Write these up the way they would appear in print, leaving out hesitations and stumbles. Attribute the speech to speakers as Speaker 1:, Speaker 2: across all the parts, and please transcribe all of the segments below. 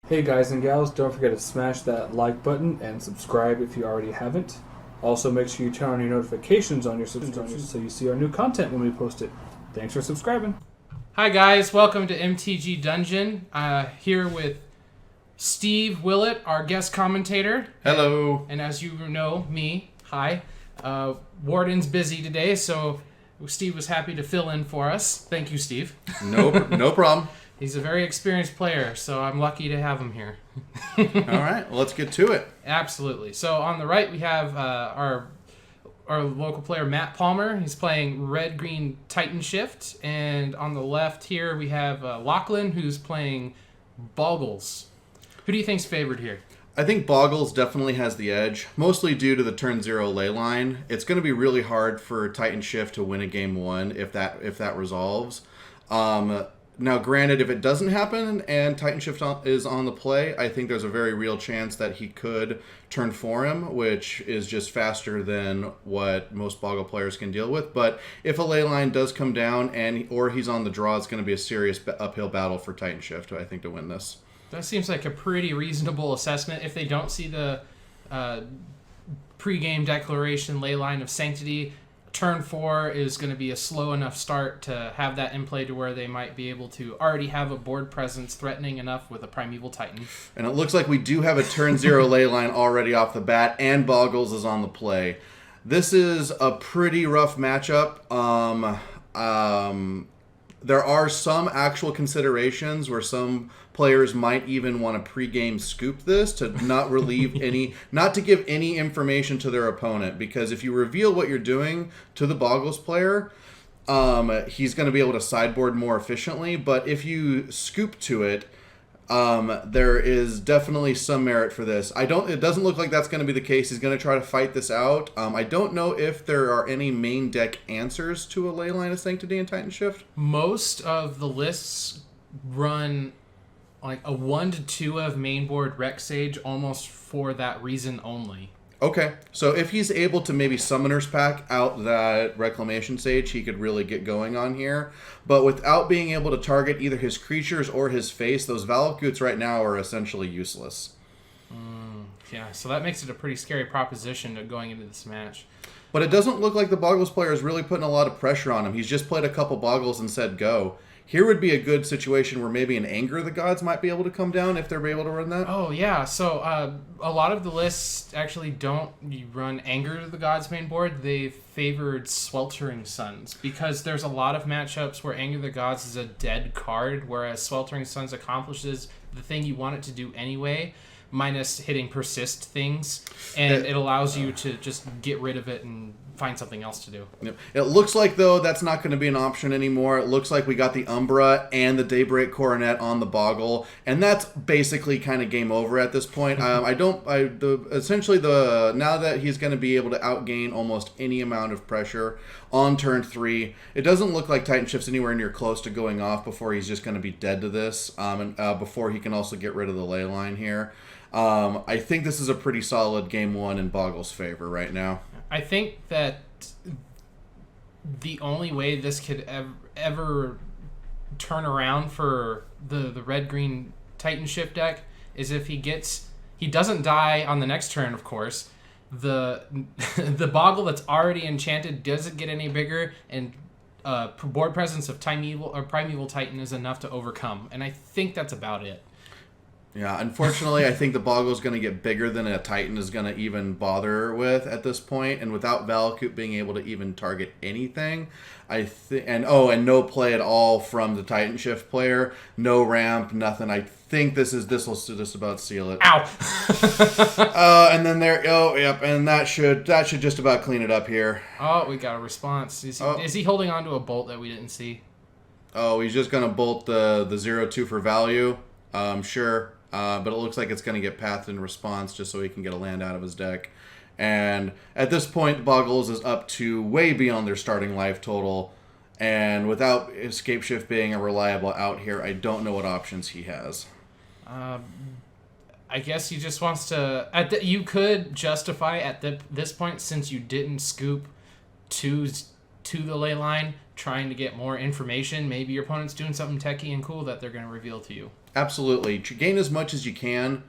Speaker 1: Hey guys and gals, don't forget to smash that like button and subscribe if you already haven't. Also, make sure you turn on your notifications on your subscriptions so you see our new content when we post it. Thanks for subscribing.
Speaker 2: Hi guys, welcome to MTG Dungeon. Here with Steve Willett, our guest commentator.
Speaker 3: Hello.
Speaker 2: And as you know, me. Hi. Warden's busy today, so Steve was happy to fill in for us. Thank you, Steve.
Speaker 3: No problem.
Speaker 2: He's a very experienced player, so I'm lucky to have him here.
Speaker 3: All right, well, let's get to it.
Speaker 2: Absolutely. So on the right we have our local player Matt Palmer. He's playing Red-Green Titan Shift, and on the left here we have Lachlan, who's playing Boggles. Who do you think's favored here?
Speaker 3: I think Boggles definitely has the edge, mostly due to the turn 0 ley line. It's going to be really hard for Titan Shift to win a game 1 if that resolves. Now, granted, if it doesn't happen and Titan Shift is on the play, I think there's a very real chance that he could turn for him, which is just faster than what most Boggle players can deal with. But if a ley line does come down or he's on the draw, it's going to be a serious uphill battle for Titan Shift, I think, to win this.
Speaker 2: That seems like a pretty reasonable assessment. If they don't see the pre-game declaration ley line of Sanctity, turn 4 is going to be a slow enough start to have that in play to where they might be able to already have a board presence threatening enough with a Primeval Titan.
Speaker 3: And it looks like we do have a turn 0 ley line already off the bat, and Boggles is on the play. This is a pretty rough matchup. There are some actual considerations where some players might even want to pregame scoop this to not not to give any information to their opponent, because if you reveal what you're doing to the Boggles player, he's going to be able to sideboard more efficiently. But if you scoop to it, there is definitely some merit for this. It doesn't look like that's going to be the case. He's going to try to fight this out. I don't know if there are any main deck answers to a ley line of Sanctity and Titan Shift.
Speaker 2: Most of the lists run like a 1-2 of mainboard Rec Sage almost for that reason only.
Speaker 3: Okay, so if he's able to maybe Summoner's Pack out that Reclamation Sage, he could really get going on here. But without being able to target either his creatures or his face, those Valakuts right now are essentially useless.
Speaker 2: Yeah, so that makes it a pretty scary proposition going into this match.
Speaker 3: But it doesn't look like the Boggles player is really putting a lot of pressure on him. He's just played a couple Boggles and said go. Here would be a good situation where maybe an Anger of the Gods might be able to come down if they're able to run that.
Speaker 2: Oh, yeah. So a lot of the lists actually don't run Anger of the Gods main board. They favored Sweltering Suns because there's a lot of matchups where Anger of the Gods is a dead card, whereas Sweltering Suns accomplishes the thing you want it to do anyway, minus hitting persist things, and it allows you to just get rid of it and find something else to do.
Speaker 3: Yep. It looks like, though, that's not going to be an option anymore. It looks like we got the Umbra and the Daybreak Coronet on the Boggle, and that's basically kind of game over at this point. Now that he's going to be able to outgain almost any amount of pressure on turn 3, it doesn't look like Titan Shift's anywhere near close to going off before he's just going to be dead to this, and before he can also get rid of the ley line here. I think this is a pretty solid game 1 in Boggle's favor right now.
Speaker 2: I think that the only way this could ever turn around for the Red-Green Titan Shift deck is if he doesn't die on the next turn, of course. The Boggle that's already enchanted doesn't get any bigger, and board presence of Primeval Titan is enough to overcome. And I think that's about it.
Speaker 3: Yeah, unfortunately, I think the Boggle is going to get bigger than a Titan is going to even bother with at this point, and without Valakut being able to even target anything, and no play at all from the Titan Shift player, no ramp, nothing. I think this will just about seal it.
Speaker 2: Ow!
Speaker 3: And then and that should just about clean it up here.
Speaker 2: Oh, we got a response. Is he holding on to a bolt that we didn't see?
Speaker 3: Oh, he's just going to bolt the 0-2 for value. Sure. But it looks like it's going to get pathed in response just so he can get a land out of his deck. And at this point, Boggles is up to way beyond their starting life total. And without Escape Shift being a reliable out here, I don't know what options he has.
Speaker 2: I guess he just wants to... you could justify at this point, since you didn't scoop to the ley line, trying to get more information. Maybe your opponent's doing something techie and cool that they're going to reveal to you.
Speaker 3: Absolutely. Gain as much as you can.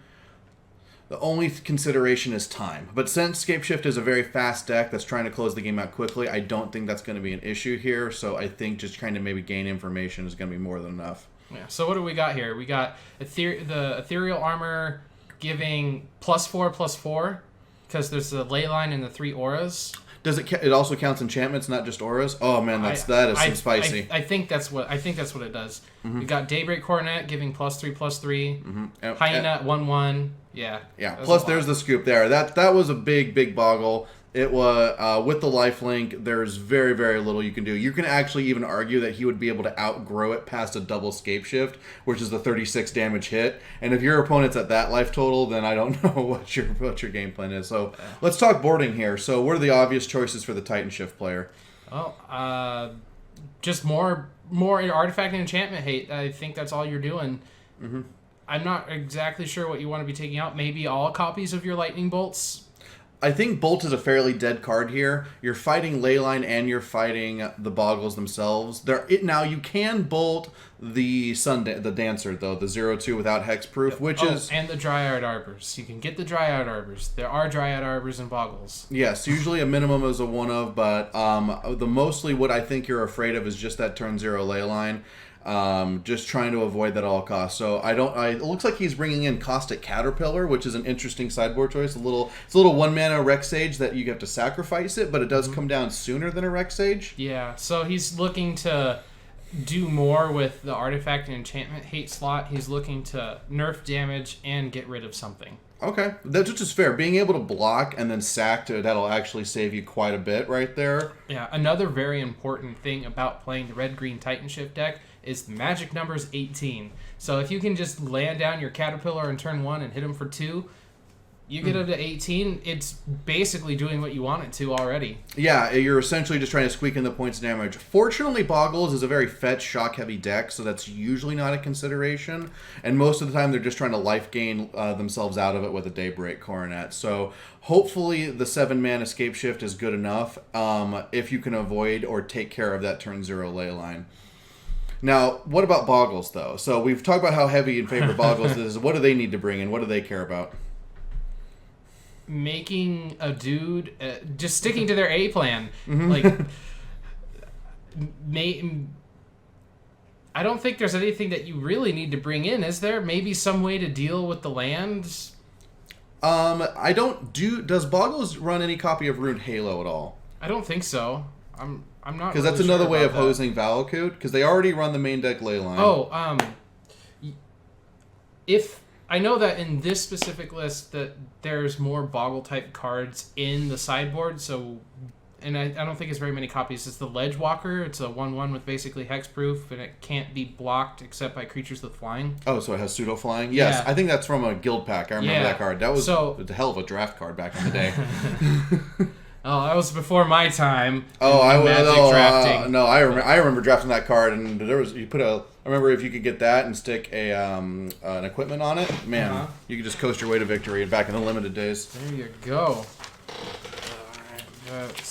Speaker 3: The only consideration is time. But since Scapeshift is a very fast deck that's trying to close the game out quickly, I don't think that's going to be an issue here. So I think just trying to maybe gain information is going to be more than enough.
Speaker 2: Yeah. So what do we got here? We got the Ethereal Armor giving +4/+4 because there's the ley line and the 3 auras.
Speaker 3: Does it? It also counts enchantments, not just auras. Oh man, that is some spicy.
Speaker 2: I think that's what it does.
Speaker 3: Mm-hmm.
Speaker 2: We got Daybreak Coronet giving +3/+3.
Speaker 3: Mm-hmm.
Speaker 2: Hyena 1/1. Yeah.
Speaker 3: Plus, there's the scoop there. That was a big boggle. It was with the lifelink. There's very, very little you can do. You can actually even argue that he would be able to outgrow it past a double Scapeshift, which is the 36 damage hit. And if your opponent's at that life total, then I don't know what your game plan is. So let's talk boarding here. So what are the obvious choices for the Titan Shift player?
Speaker 2: Well, just more artifact and enchantment hate. I think that's all you're doing.
Speaker 3: Mm-hmm.
Speaker 2: I'm not exactly sure what you want to be taking out. Maybe all copies of your lightning bolts.
Speaker 3: I think Bolt is a fairly dead card here. You're fighting Leyline and you're fighting the Boggles themselves. Now you can Bolt the the Dancer though, the 0/2 without hexproof, which is
Speaker 2: and the Dryad Arbors. You can get the Dryad Arbors. There are Dryad Arbors and Boggles.
Speaker 3: Yes, usually a minimum is a 1 of, but the mostly what I think you're afraid of is just that turn 0 Leyline. Just trying to avoid that at all costs. So it looks like he's bringing in Caustic Caterpillar, which is an interesting sideboard choice. It's a little 1 mana Rex Sage that you have to sacrifice it, but it does come down sooner than a Rex Sage.
Speaker 2: Yeah, so he's looking to do more with the artifact and enchantment hate slot. He's looking to nerf damage and get rid of something.
Speaker 3: Okay, that's just fair. Being able to block and then sack that'll actually save you quite a bit right there.
Speaker 2: Yeah, another very important thing about playing the red-green Titan Shift deck is the magic number is 18. So if you can just land down your Caterpillar in turn 1 and hit him for 2, you get up to 18, it's basically doing what you want it to already.
Speaker 3: Yeah, you're essentially just trying to squeak in the points damage. Fortunately, Boggles is a very fetch, shock-heavy deck, so that's usually not a consideration. And most of the time, they're just trying to life gain themselves out of it with a Daybreak Coronet. So hopefully, the 7-man Scapeshift is good enough if you can avoid or take care of that turn 0 Leyline. Now, what about Boggles, though? So we've talked about how heavy in favor Boggles is. What do they need to bring in? What do they care about?
Speaker 2: Making a dude just sticking to their A plan.
Speaker 3: Mm-hmm.
Speaker 2: Like, I don't think there's anything that you really need to bring in. Is there? Maybe some way to deal with the lands?
Speaker 3: Does Boggles run any copy of Ruined Halo at all?
Speaker 2: I don't think so. I'm not.
Speaker 3: Because that's another way of hosing Valakut. Because they already run the main deck Leyline.
Speaker 2: If I know that in this specific list that there's more Boggle type cards in the sideboard, so and I don't think it's very many copies. It's the Ledge Walker. It's a 1/1 with basically hexproof, and it can't be blocked except by creatures with flying.
Speaker 3: Oh, so it has pseudo flying? Yes,
Speaker 2: Yeah.
Speaker 3: I think that's from a guild pack. I remember that card. That was a hell of a draft card back in the day.
Speaker 2: Oh, that was before my time.
Speaker 3: Drafting. No, I remember drafting that card, and I remember if you could get that and stick an equipment on it, man, you could just coast your way to victory back in the limited days.
Speaker 2: There you go.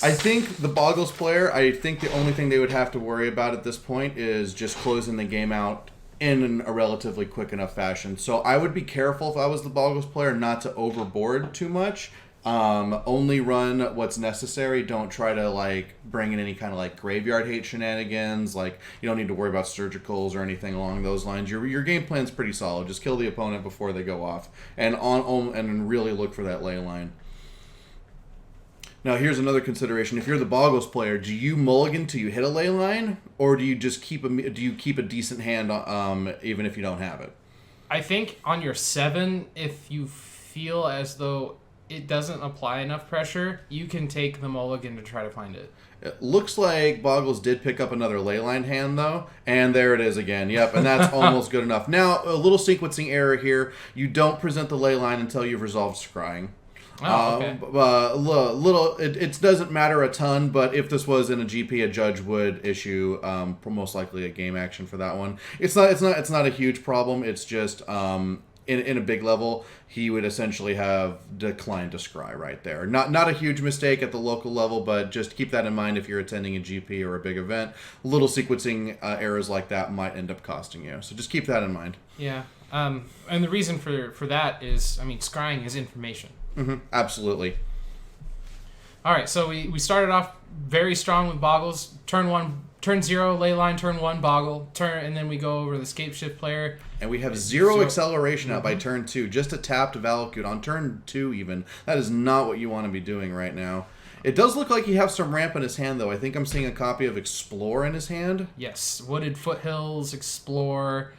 Speaker 3: I think the Boggles player, I think the only thing they would have to worry about at this point is just closing the game out in a relatively quick enough fashion. So I would be careful if I was the Boggles player not to overboard too much. Only run what's necessary. Don't try to bring in any kind of graveyard hate shenanigans. You don't need to worry about surgicals or anything along those lines. Your game plan's pretty solid. Just kill the opponent before they go off, and and really look for that ley line. Now here's another consideration. If you're the Boggles player, do you mulligan till you hit a ley line, or do you just keep a decent hand even if you don't have it?
Speaker 2: I think on your 7, if you feel as though it doesn't apply enough pressure, you can take the mulligan to try to find it.
Speaker 3: It looks like Boggles did pick up another leyline hand, though. And there it is again. Yep, and that's almost good enough. Now, a little sequencing error here. You don't present the leyline until you've resolved scrying.
Speaker 2: Oh, okay.
Speaker 3: It doesn't matter a ton, but if this was in a GP, a judge would issue most likely a game action for that one. It's not a huge problem. It's just in a big level, he would essentially have declined to scry right there. Not a huge mistake at the local level, but just keep that in mind if you're attending a GP or a big event. Little sequencing errors like that might end up costing you. So just keep that in mind.
Speaker 2: Yeah. And the reason for that is, I mean, scrying is information.
Speaker 3: Mm-hmm. Absolutely.
Speaker 2: All right, so we started off very strong with Boggles. Turn 0, ley line, turn 1, Boggle, and then we go over the scape shift player.
Speaker 3: And we have zero acceleration out by turn 2, just a tapped Valakut on turn 2 even. That is not what you want to be doing right now. It does look like he has some ramp in his hand, though. I think I'm seeing a copy of Explore in his hand.
Speaker 2: Yes, Wooded Foothills, Explore,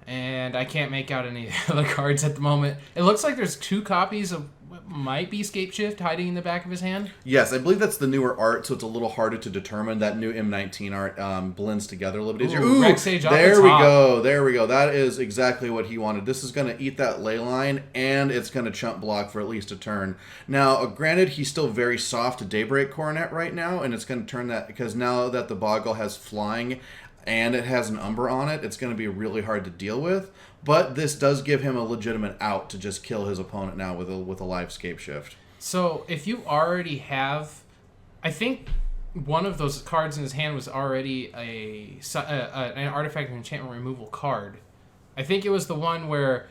Speaker 2: and I can't make out any other cards at the moment. It looks like there's 2 copies of what might be Scape Shift hiding in the back of his hand.
Speaker 3: Yes, I believe that's the newer art, so it's a little harder to determine. That new M19 art blends together a little bit easier.
Speaker 2: Ooh, Rexage
Speaker 3: there we go. There we go. That is exactly what he wanted. This is going to eat that ley line, and it's going to chump block for at least a turn. Now, granted, he's still very soft to Daybreak Coronet right now, and it's going to turn that, because now that the Boggle has flying and it has an Umbra on it, it's going to be really hard to deal with. But this does give him a legitimate out to just kill his opponent now with a live Scape Shift.
Speaker 2: So if you already have, I think one of those cards in his hand was already an artifact and enchantment removal card. I think it was the one where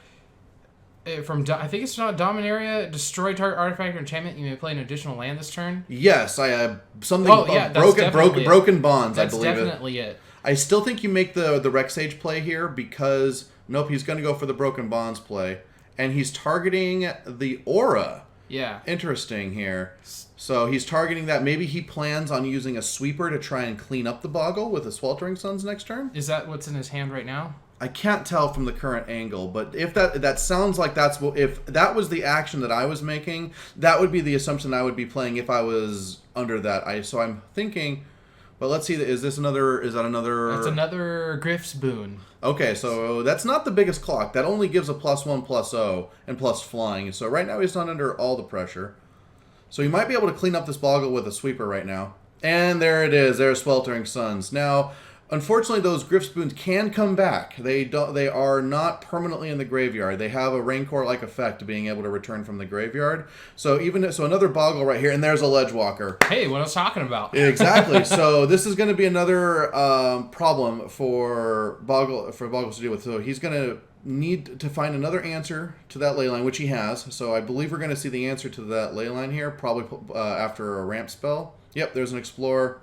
Speaker 2: I think it's not Dominaria, destroy target artifact or enchantment. You may play an additional land this turn.
Speaker 3: Yes, I have something. Broken Bonds.
Speaker 2: That's
Speaker 3: I believe
Speaker 2: definitely it.
Speaker 3: I still think you make the Rexage play here because nope, he's going to go for the Broken Bonds play, and he's targeting the Aura.
Speaker 2: Yeah.
Speaker 3: Interesting here. So he's targeting that. Maybe he plans on using a sweeper to try and clean up the Boggle with the Sweltering Suns next turn.
Speaker 2: Is that what's in his hand right now?
Speaker 3: I can't tell from the current angle, but if that sounds like that's what, if that was the action that I was making, that would be the assumption I would be playing if I was under that. So I'm thinking, but let's see, is that another?
Speaker 2: That's another Griff's Boon.
Speaker 3: Okay, so that's not the biggest clock. That only gives a +1/+0 and plus flying. So right now he's not under all the pressure. So he might be able to clean up this Boggle with a sweeper right now. And there it is. There's Sweltering Suns. Now, unfortunately, those Griff Spoons can come back. They are not permanently in the graveyard. They have a Raincore-like effect of being able to return from the graveyard. So another Boggle right here, and there's a Ledgewalker.
Speaker 2: Hey, what I was talking about.
Speaker 3: Exactly. So this is going to be another problem for Boggles to deal with. So he's going to need to find another answer to that ley line, which he has. So I believe we're going to see the answer to that ley line here, probably after a ramp spell. Yep, there's an Explorer.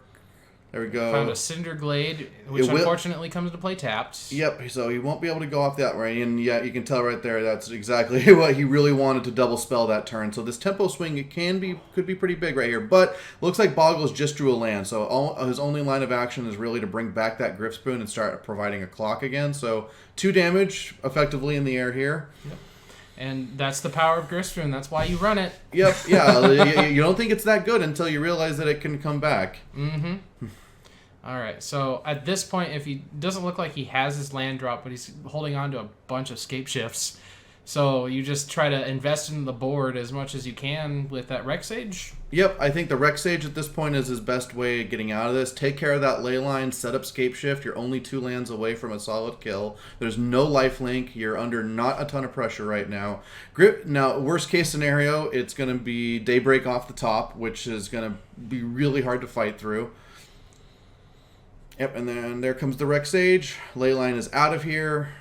Speaker 3: There we go.
Speaker 2: Found a Cinder Glade, which unfortunately comes into play tapped.
Speaker 3: Yep, so he won't be able to go off that way. And yeah, you can tell right there that's exactly what he really wanted to double spell that turn. So this tempo swing could be pretty big right here. But looks like Boggles just drew a land. So his only line of action is really to bring back that Griff Spoon and start providing a clock again. So 2 damage effectively in the air here.
Speaker 2: Yep. And that's the power of Griff Spoon. That's why you run it.
Speaker 3: Yep, yeah. You don't think it's that good until you realize that it can come back.
Speaker 2: Mm-hmm. All right, so at this point, if he doesn't look like he has his land drop, but he's holding on to a bunch of Scape Shifts, so you just try to invest in the board as much as you can with that Rexage.
Speaker 3: Yep, I think the Rexage at this point is his best way of getting out of this. Take care of that ley line, set up Scape Shift. You're only 2 lands away from a solid kill. There's no lifelink. You're under not a ton of pressure right now. Now, worst case scenario, it's going to be Daybreak off the top, which is going to be really hard to fight through. Yep, and then there comes the Rexage. Leyline is out of here.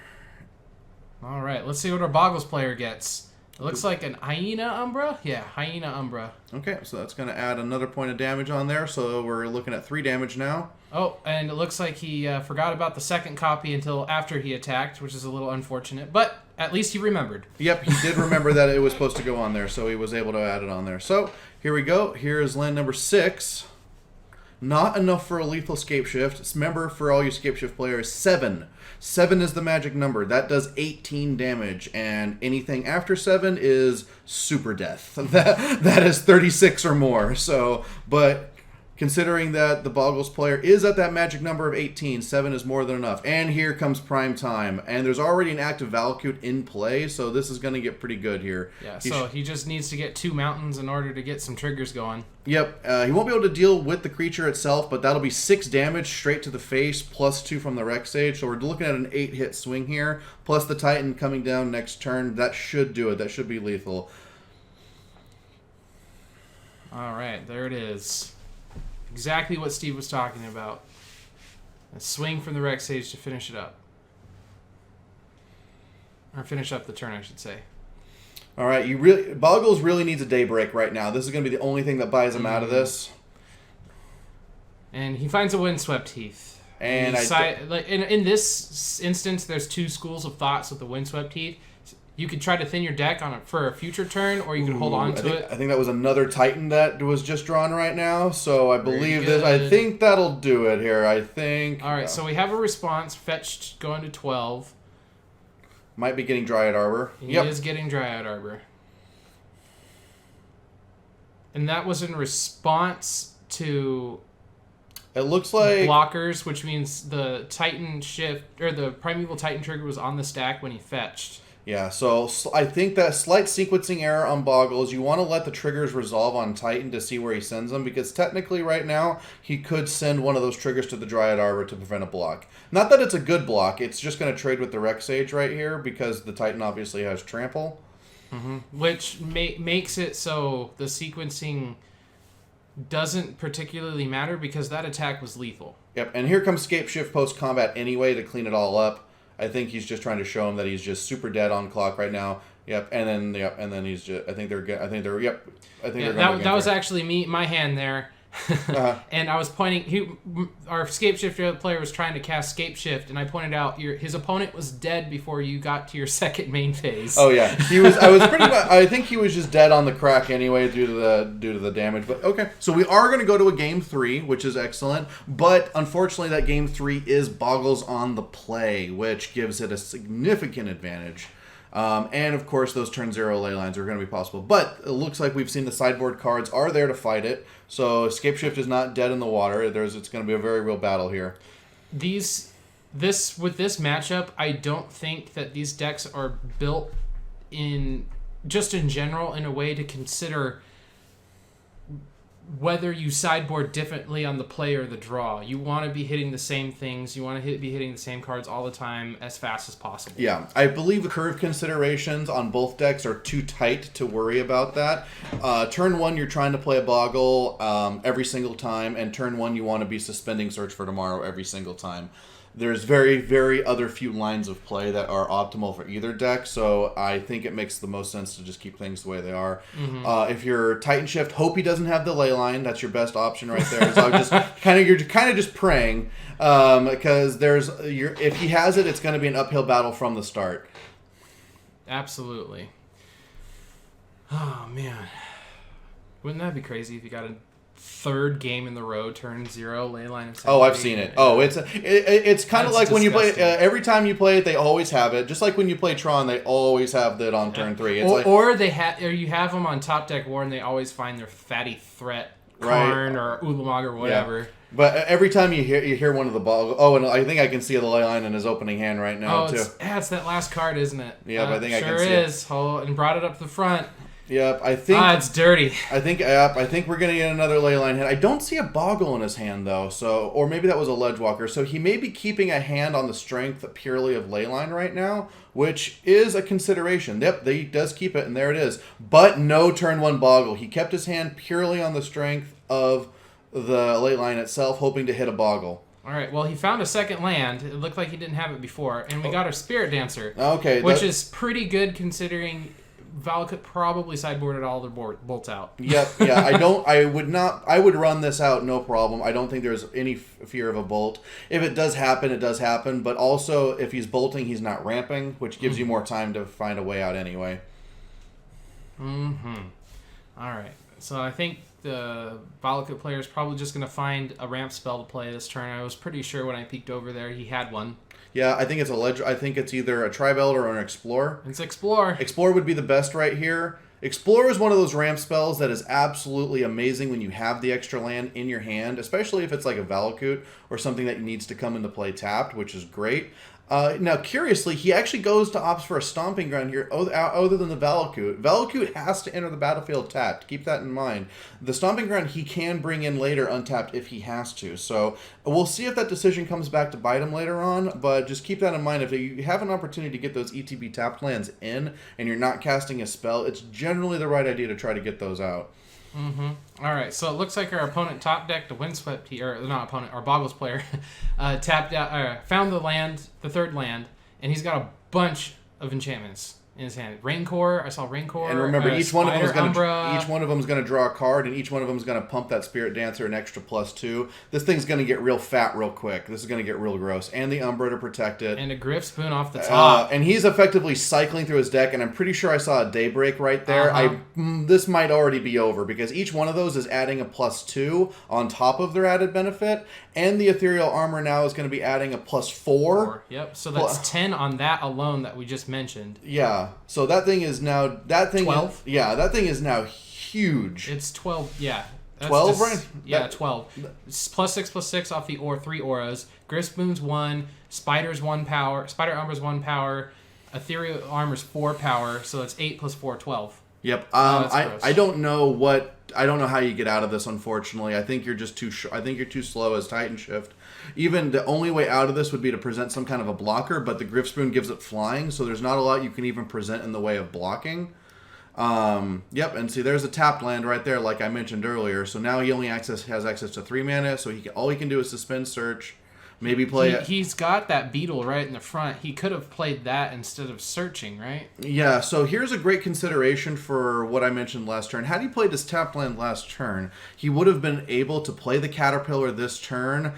Speaker 2: All right, let's see what our Boggles player gets. It looks like an Hyena Umbra? Yeah, Hyena Umbra.
Speaker 3: Okay, so that's going to add another point of damage on there, so we're looking at 3 damage now.
Speaker 2: Oh, and it looks like he forgot about the second copy until after he attacked, which is a little unfortunate, but at least he remembered. Yep,
Speaker 3: he did remember that it was supposed to go on there, so he was able to add it on there. So, here we go. Here's land number 6. Not enough for a lethal Scape Shift. Remember, for all you Scape Shift players, 7. 7 is the magic number. That does 18 damage, and anything after 7 is super death. That is 36 or more. So, but considering that the Boggles player is at that magic number of 18, 7 is more than enough. And here comes prime time. And there's already an active Valakut in play, so this is going to get pretty good here.
Speaker 2: Yeah, so he just needs to get 2 mountains in order to get some triggers going.
Speaker 3: Yep, he won't be able to deal with the creature itself, but that'll be 6 damage straight to the face, plus 2 from the Rec Sage. So we're looking at an 8-hit swing here, plus the Titan coming down next turn. That should do it. That should be lethal.
Speaker 2: All right, there it is. Exactly what Steve was talking about. A swing from the Rec Sage to finish it up. Or finish up the turn, I should say.
Speaker 3: All right, Boggles really needs a daybreak right now. This is going to be the only thing that buys him out of this.
Speaker 2: And he finds a Windswept Heath.
Speaker 3: And
Speaker 2: in this instance, there's 2 schools of thoughts with the Windswept Heath. You could try to thin your deck for a future turn, or you could hold on to it.
Speaker 3: I think that was another Titan that was just drawn right now, so I believe this. I think that'll do it here. I think.
Speaker 2: All right, so we have a response fetched going to 12.
Speaker 3: Might be getting Dryad Arbor.
Speaker 2: He is getting Dryad Arbor. And that was in response to...
Speaker 3: It looks like...
Speaker 2: blockers, which means the Titan shift, or the Primeval Titan trigger was on the stack when he fetched.
Speaker 3: Yeah, so I think that slight sequencing error on Boggles, you want to let the triggers resolve on Titan to see where he sends them, because technically right now, he could send one of those triggers to the Dryad Arbor to prevent a block. Not that it's a good block, it's just going to trade with the Rec Sage right here, because the Titan obviously has Trample.
Speaker 2: Mm-hmm. Which makes it so the sequencing doesn't particularly matter, because that attack was lethal.
Speaker 3: Yep, and here comes Scape Shift post-combat anyway to clean it all up. I think he's just trying to show him that he's just super dead on clock right now. Yep, and then he's just. I think they're.
Speaker 2: That was actually my hand there. And I was pointing. Our Scape Shift player was trying to cast Scape Shift, and I pointed out his opponent was dead before you got to your second main phase.
Speaker 3: Oh yeah, he was. I was pretty much. I think he was just dead on the crack anyway due to the damage. But okay, so we are going to go to a game 3, which is excellent. But unfortunately, that game 3 is Boggles on the play, which gives it a significant advantage. And of course, those turn 0 ley lines are going to be possible. But it looks like we've seen the sideboard cards are there to fight it. So Escape Shift is not dead in the water. It's going to be a very real battle here.
Speaker 2: With this matchup, I don't think that these decks are built in general in a way to consider whether you sideboard differently on the play or the draw. You want to be hitting the same things. You want to be hitting the same cards all the time as fast as possible.
Speaker 3: Yeah, I believe the curve considerations on both decks are too tight to worry about that. Turn 1, you're trying to play a Boggle every single time, and turn 1, you want to be suspending Search for Tomorrow every single time. There's very, very other few lines of play that are optimal for either deck, so I think it makes the most sense to just keep things the way they are. Mm-hmm. If you're Titan Shift, hope he doesn't have the ley line. That's your best option right there. So you're kind of just praying, because if he has it, it's going to be an uphill battle from the start.
Speaker 2: Absolutely. Oh man, wouldn't that be crazy if you got a third game in the row, turn 0, ley line of
Speaker 3: Oh, I've seen it. Oh, it's kind of like when you play. Every time you play it, they always have it. Just like when you play Tron, they always have that on turn 3. It's
Speaker 2: or you have them on top deck war, and they always find their fatty threat, Karn or Ulamog or whatever.
Speaker 3: Yeah. But every time you hear one of the balls. Oh, and I think I can see the ley line in his opening hand right now too.
Speaker 2: It's that last card, isn't it?
Speaker 3: Yeah, I think I can see
Speaker 2: it. Sure is. Oh, and brought it up to the front.
Speaker 3: Yep, I think...
Speaker 2: it's dirty.
Speaker 3: I think we're going to get another ley line hand. I don't see a Boggle in his hand, though, or maybe that was a Ledgewalker. So he may be keeping a hand on the strength purely of ley line right now, which is a consideration. Yep, he does keep it, and there it is. But no turn 1 Boggle. He kept his hand purely on the strength of the ley line itself, hoping to hit a Boggle.
Speaker 2: All right, well, he found a second land. It looked like he didn't have it before, and we got our Spirit Dancer.
Speaker 3: Okay.
Speaker 2: Which is pretty good considering... Valakut probably sideboarded all their bolts out.
Speaker 3: Yep, yeah. I would run this out, no problem. I don't think there's any fear of a bolt. If it does happen, it does happen. But also, if he's bolting, he's not ramping, which gives you more time to find a way out anyway.
Speaker 2: Mm-hmm. All right. So I think the Valakut player is probably just going to find a ramp spell to play this turn. I was pretty sure when I peeked over there he had one.
Speaker 3: Yeah, I think it's I think it's either a Tri-Elder or an Explore.
Speaker 2: It's Explore.
Speaker 3: Explore would be the best right here. Explorer is one of those ramp spells that is absolutely amazing when you have the extra land in your hand, especially if it's like a Valakut or something that needs to come into play tapped, which is great. Now, curiously, he actually goes to opt for a Stomping Ground here, other than the Valakut. Valakut has to enter the battlefield tapped. Keep that in mind. The Stomping Ground he can bring in later untapped if he has to. So we'll see if that decision comes back to bite him later on, but just keep that in mind. If you have an opportunity to get those ETB tapped lands in and you're not casting a spell, it's generally the right idea to try to get those out.
Speaker 2: Mm-hmm. All right, so it looks like our opponent top decked a Windswept here, or not opponent, our Boggles player, tapped out, found the land, the third land, and he's got a bunch of enchantments in his hand. Raincore, I saw Raincore.
Speaker 3: And remember, each one of them is going to draw a card, and each one of them is going to pump that Spirit Dancer an extra +2. This thing's going to get real fat real quick. This is going to get real gross. And the Umbra to protect it.
Speaker 2: And a Griff Spoon off the top.
Speaker 3: And he's effectively cycling through his deck, and I'm pretty sure I saw a Daybreak right there. This might already be over, because each one of those is adding a +2 on top of their added benefit, and the Ethereal Armor now is going to be adding a +4.
Speaker 2: Yep, so that's 10 on that alone that we just mentioned.
Speaker 3: Yeah. So that thing is now
Speaker 2: 12.
Speaker 3: That thing is now huge.
Speaker 2: It's 12. Yeah,
Speaker 3: 12, right?
Speaker 2: Yeah, 12. It's +6/+6 off the 3 auras. Griff Spoon's 1. Spider's 1 power. Spider Umbra's 1 power. Ethereal Armor's 4 power. So it's 8 + 4, 12.
Speaker 3: Yep. I don't know how you get out of this. Unfortunately, I think you're just too. I think you're too slow as Titan Shift. Even the only way out of this would be to present some kind of a blocker, but the Griff Spoon gives it flying, so there's not a lot you can even present in the way of blocking. Yep, and see, there's a tapped land right there, like I mentioned earlier. So now he only has access to 3 mana, so all he can do is suspend search. Maybe play it.
Speaker 2: He's got that beetle right in the front. He could have played that instead of searching, right?
Speaker 3: Yeah, so here's a great consideration for what I mentioned last turn. Had he played this tapped land last turn, he would have been able to play the Caterpillar this turn,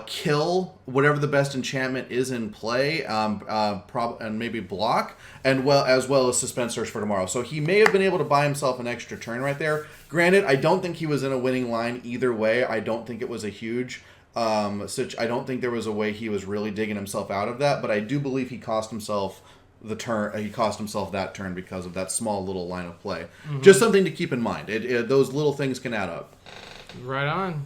Speaker 3: kill whatever the best enchantment is in play, and maybe block, and as well as suspend search for tomorrow. So he may have been able to buy himself an extra turn right there. Granted, I don't think he was in a winning line either way. I don't think it was a huge... I don't think there was a way he was really digging himself out of that, but I do believe he cost himself the turn. He cost himself that turn because of that small little line of play. Mm-hmm. Just something to keep in mind. Those little things can add up.
Speaker 2: Right on.